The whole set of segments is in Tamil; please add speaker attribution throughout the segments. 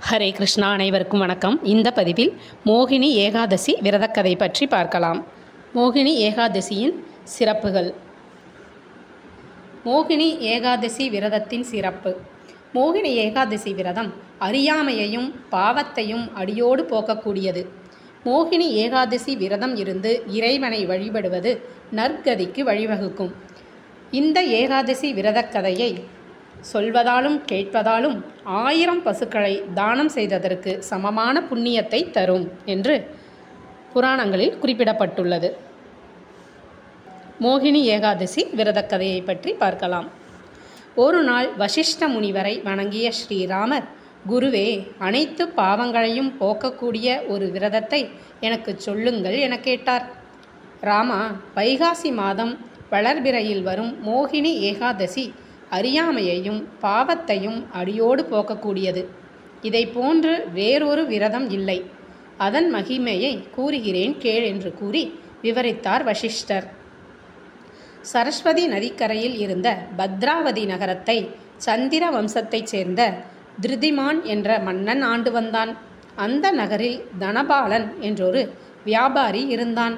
Speaker 1: ஹரே கிருஷ்ணா. அனைவருக்கும் வணக்கம். இந்த பதிவில் மோகினி ஏகாதசி விரதக்கதை பற்றி பார்க்கலாம். மோகினி ஏகாதசியின் சிறப்புகள். மோகினி ஏகாதசி விரதத்தின் சிறப்பு. மோகினி ஏகாதசி விரதம் அறியாமையையும் பாவத்தையும் அடியோடு போக்கக்கூடியது. மோகினி ஏகாதசி விரதம் இருந்து இறைவனை வழிபடுவது நற்கதிக்கு வழிவகுக்கும். இந்த ஏகாதசி விரதக்கதையை சொல்வதாலும் கேட்பதாலும் 1000 பசுக்களை தானம் செய்ததற்கு சமமான புண்ணியத்தை தரும் என்று புராணங்களில் குறிப்பிடப்பட்டுள்ளது. மோகினி ஏகாதசி விரதக்கதையை பற்றி பார்க்கலாம். ஒரு நாள் வசிஷ்ட முனிவரை வணங்கிய ஸ்ரீராமர், குருவே, அனைத்து பாவங்களையும் போக்கக்கூடிய ஒரு விரதத்தை எனக்கு சொல்லுங்கள் என கேட்டார். ராமா, வைகாசி மாதம் வளர்பிறையில் வரும் மோகினி ஏகாதசி அறியாமையையும் பாவத்தையும் அடியோடு போக்கக்கூடியது. இதை போன்று வேறொரு விரதம் இல்லை. அதன் மகிமையை கூறுகிறேன் கேள் என்று கூறி விவரித்தார் வசிஷ்டர். சரஸ்வதி நதிக்கரையில் இருந்த பத்ராவதி நகரத்தை சந்திர வம்சத்தைச் சேர்ந்த திருதிமான் என்ற மன்னன் ஆண்டு வந்தான். அந்த நகரில் தனபாலன் என்றொரு வியாபாரி இருந்தான்.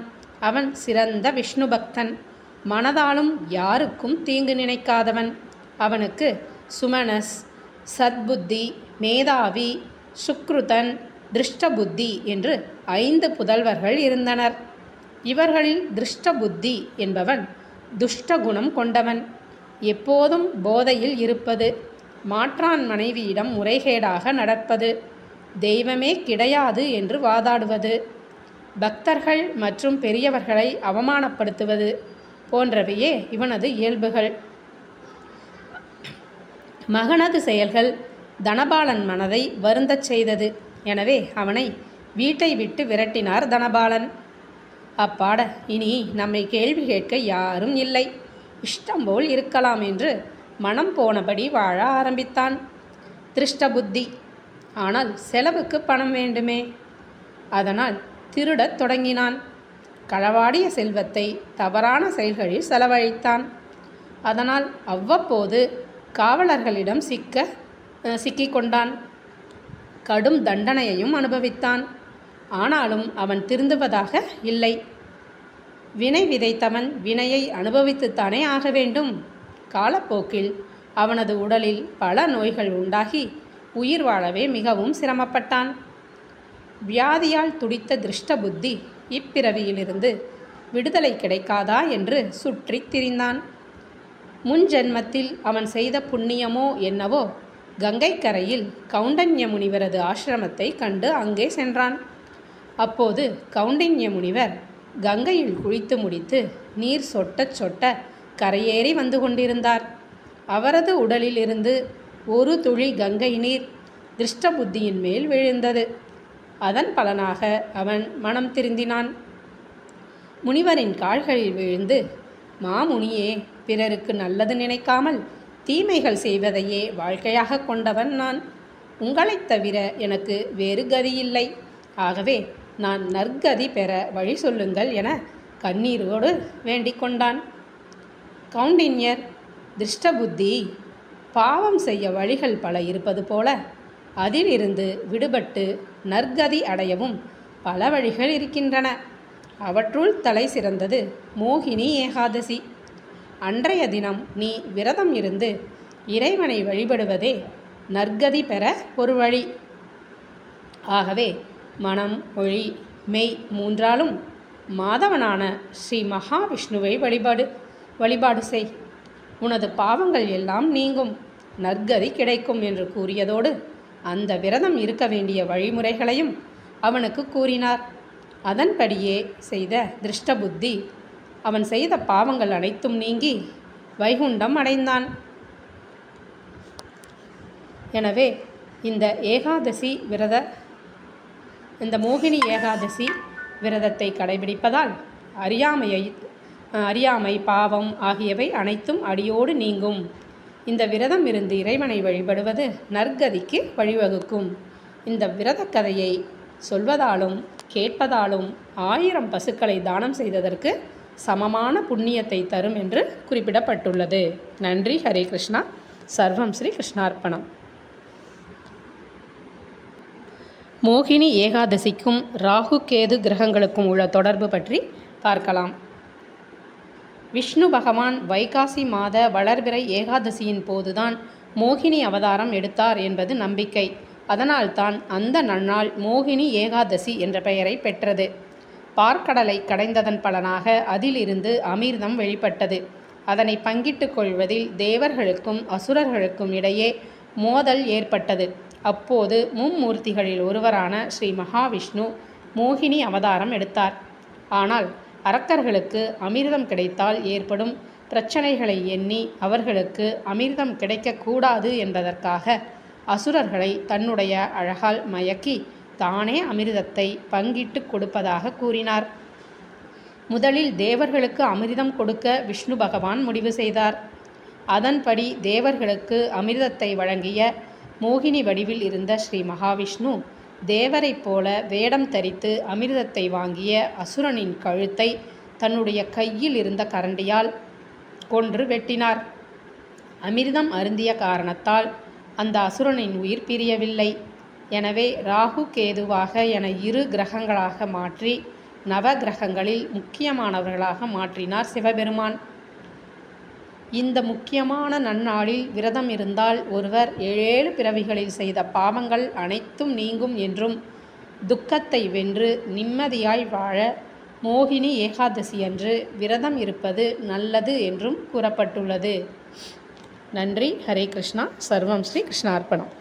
Speaker 1: அவன் சிறந்த விஷ்ணு பக்தன், மனதாலும் யாருக்கும் தீங்கு நினைக்காதவன். அவனுக்கு சுமனஸ், சத்புத்தி, மேதாவி, சுக்ருதன், திருஷ்டபுத்தி என்று 5 புதல்வர்கள் இருந்தனர். இவர்களில் திருஷ்டபுத்தி என்பவன் துஷ்டகுணம் கொண்டவன். எப்போதும் போதையில் இருப்பது, மாற்றான் மனைவியிடம் முறைகேடாக நடப்பது, தெய்வமே கிடையாது என்று வாதாடுவது, பக்தர்கள் மற்றும் பெரியவர்களை அவமானப்படுத்துவது போன்றவையே இவனது இயல்புகள். மகனது செயல்கள் தனபாலன் மனதை வருந்தச் செய்தது. எனவே அவனை வீட்டை விட்டு விரட்டினார் தனபாலன். அப்பாட, இனி நம்மை கேள்வி கேட்க யாரும் இல்லை, இஷ்டம்போல் இருக்கலாம் என்று மனம் போனபடி வாழ ஆரம்பித்தான் திருஷ்டபுத்தி. ஆனால் செலவுக்கு பணம் வேண்டுமே. அதனால் திருடத் தொடங்கினான். களவாடிய செல்வத்தை தவறான செயல்களில் செலவழித்தான். அதனால் அவ்வப்போது காவலர்களிடம் சிக்கிக்கொண்டான். கடும் தண்டனையையும் அனுபவித்தான். ஆனாலும் அவன் திருந்துவதாக இல்லை. வினை விதைத்தவன் வினையை அனுபவித்துத்தானே ஆக வேண்டும். காலப்போக்கில் அவனது உடலில் பல நோய்கள் உண்டாகி உயிர் வாழவே மிகவும் சிரமப்பட்டான். வியாதியால் துடித்த திருஷ்டபுத்தி இப்பிறவியிலிருந்து விடுதலை கிடைக்காதா என்று சுற்றி திரிந்தான். முன்ஜென்மத்தில் அவன் செய்த புண்ணியமோ என்னவோ, கங்கை கரையில் கௌண்டன்ய முனிவரது ஆசிரமத்தை கண்டு அங்கே சென்றான். அப்போது கௌண்டன்ய முனிவர் கங்கையில் குளித்து முடித்து நீர் சொட்ட சொட்ட கரையேறி வந்து கொண்டிருந்தார். அவரது உடலில் இருந்து ஒரு துளி கங்கை நீர் திருஷ்டபுத்தியின் மேல் விழுந்தது. அதன் பலனாக அவன் மனம் திருந்தினான். முனிவரின் கால்களில் விழுந்து, மாமுனியே, பிறருக்கு நல்லது நினைக்காமல் தீமைகள் செய்வதையே வாழ்க்கையாக கொண்டவன் நான். உங்களைத் தவிர எனக்கு வேறு கதியில்லை. ஆகவே நான் நற்கதி பெற வழி சொல்லுங்கள் என கண்ணீரோடு வேண்டிக் கொண்டான். கௌண்டின்யர், திருஷ்டபுத்தி, பாவம் செய்ய வழிகள் பல இருப்பது போல அதிலிருந்து விடுபட்டு நற்கதி அடையவும் பல வழிகள் இருக்கின்றன. அவற்றுள் தலை சிறந்தது மோகினி ஏகாதசி. அன்றைய தினம் நீ விரதம் இருந்து இறைவனை வழிபடுவதே நற்கதி பெற ஒரு வழி. ஆகவே மனம், மொழி, மெய் 3ஆலும் மாதவனான ஸ்ரீ மகாவிஷ்ணுவை வழிபாடு செய். உனது பாவங்கள் எல்லாம் நீங்கும், நற்கதி கிடைக்கும் என்று கூறியதோடு அந்த விரதம் இருக்க வேண்டிய வழிமுறைகளையும் அவனுக்கு கூறினார். அதன்படியே செய்த திருஷ்டபுத்தி அவன் செய்த பாவங்கள் அனைத்தும் நீங்கி வைகுண்டம் அடைந்தான். எனவே இந்த மோகினி ஏகாதசி விரதத்தை கடைபிடிப்பதால் அறியாமை, பாவம் ஆகியவை அனைத்தும் அடியோடு நீங்கும். இந்த விரதம் இருந்து இறைவனை வழிபடுவது நற்கதிக்கு வழிவகுக்கும். இந்த விரத கதையை சொல்வதாலும் கேட்பதாலும் 1000 பசுக்களை தானம் செய்ததற்கு சமமான புண்ணியத்தை தரும் என்று குறிப்பிடப்பட்டுள்ளது. நன்றி. ஹரே கிருஷ்ணா. சர்வம் ஸ்ரீ கிருஷ்ணார்ப்பணம். மோகினி ஏகாதசிக்கும் ராகு கேது கிரகங்களுக்கும் உள்ள தொடர்பு பற்றி பார்க்கலாம். விஷ்ணு பகவான் வைகாசி மாத வளர்பிறை ஏகாதசியின் போதுதான் மோகினி அவதாரம் எடுத்தார் என்பது நம்பிக்கை. அதனால்தான் அந்த நன்னாள் மோகினி ஏகாதசி என்ற பெயரை பெற்றது. பார்க்கடலை கடைந்ததன் பலனாக அதிலிருந்து அமிர்தம் வெளிப்பட்டது. அதனை பங்கிட்டு கொள்வதில் தேவர்களுக்கும் அசுரர்களுக்கும் இடையே மோதல் ஏற்பட்டது. அப்போது மும்மூர்த்திகளில் ஒருவரான ஸ்ரீ மகாவிஷ்ணு மோகினி அவதாரம் எடுத்தார். ஆனால் அரக்கர்களுக்கு அமிர்தம் கிடைத்தால் ஏற்படும் பிரச்சனைகளை எண்ணி அவர்களுக்கு அமிர்தம் கிடைக்கக்கூடாது என்பதற்காக அசுரர்களை தன்னுடைய அழகால் மயக்கி தானே அமிர்தத்தை பங்கிட்டு கொடுப்பதாக கூறினார். முதலில் தேவர்களுக்கு அமிர்தம் கொடுக்க விஷ்ணு பகவான் முடிவு செய்தார். அதன்படி தேவர்களுக்கு அமிர்தத்தை வழங்கிய மோகினி வடிவில் இருந்த ஸ்ரீ மகாவிஷ்ணு தேவரைப் போல வேடம் தரித்து அமிர்தத்தை வாங்கிய அசுரனின் கழுத்தை தன்னுடைய கையில் இருந்த கரண்டியால் கொன்று வெட்டினார். அமிர்தம் அருந்திய காரணத்தால் அந்த அசுரனின் உயிர் பிரியவில்லை. எனவே ராகு கேதுவாக என 2 கிரகங்களாக மாற்றி நவ கிரகங்களில் முக்கியமானவர்களாக மாற்றினார் சிவபெருமான். இந்த முக்கியமான நன்னாளில் விரதம் இருந்தால் ஒருவர் 7 பிறவிகளில் செய்த பாவங்கள் அனைத்தும் நீங்கும் என்றும் துக்கத்தை வென்று நிம்மதியாய் வாழ மோகினி ஏகாதசி அன்று விரதம் இருப்பது நல்லது என்றும் கூறப்பட்டுள்ளது. நன்றி. ஹரே கிருஷ்ணா. சர்வம் ஸ்ரீ கிருஷ்ணார்ப்பணம்.